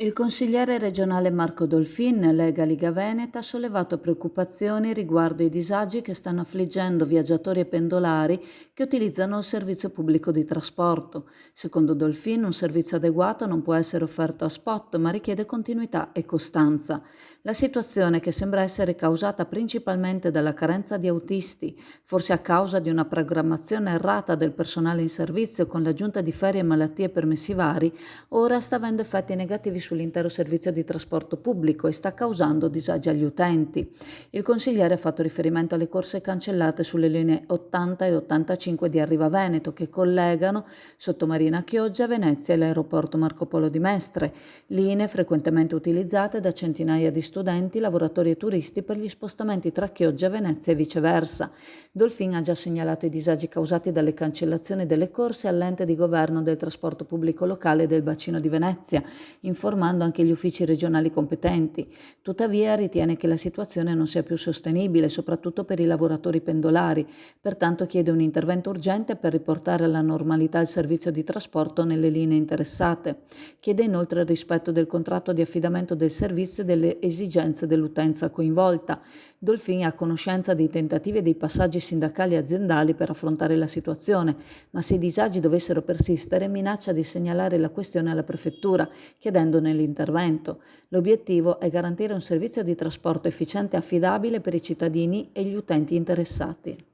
Il consigliere regionale Marco Dolfin, Lega Liga Veneta, ha sollevato preoccupazioni riguardo i disagi che stanno affliggendo viaggiatori e pendolari che utilizzano il servizio pubblico di trasporto. Secondo Dolfin, un servizio adeguato non può essere offerto a spot, ma richiede continuità e costanza. La situazione, che sembra essere causata principalmente dalla carenza di autisti, forse a causa di una programmazione errata del personale in servizio con l'aggiunta di ferie e malattie permissivari, ora sta avendo effetti negativi sull'intero servizio di trasporto pubblico e sta causando disagi agli utenti. Il consigliere ha fatto riferimento alle corse cancellate sulle linee 80 e 85 di Arriva Veneto, che collegano Sottomarina Chioggia, Venezia e l'aeroporto Marco Polo di Mestre, linee frequentemente utilizzate da centinaia di studenti, lavoratori e turisti per gli spostamenti tra Chioggia, Venezia e viceversa. Dolfin ha già segnalato i disagi causati dalle cancellazioni delle corse all'ente di governo del trasporto pubblico locale del bacino di Venezia, informando anche gli uffici regionali competenti. Tuttavia ritiene che la situazione non sia più sostenibile, soprattutto per i lavoratori pendolari, pertanto chiede un intervento urgente per riportare alla normalità il servizio di trasporto nelle linee interessate. Chiede inoltre il rispetto del contratto di affidamento del servizio e delle esigenze dell'utenza coinvolta. Dolfin è a conoscenza dei tentativi e dei passaggi sindacali e aziendali per affrontare la situazione, ma se i disagi dovessero persistere minaccia di segnalare la questione alla prefettura, chiedendone l'intervento. L'obiettivo è garantire un servizio di trasporto efficiente e affidabile per i cittadini e gli utenti interessati.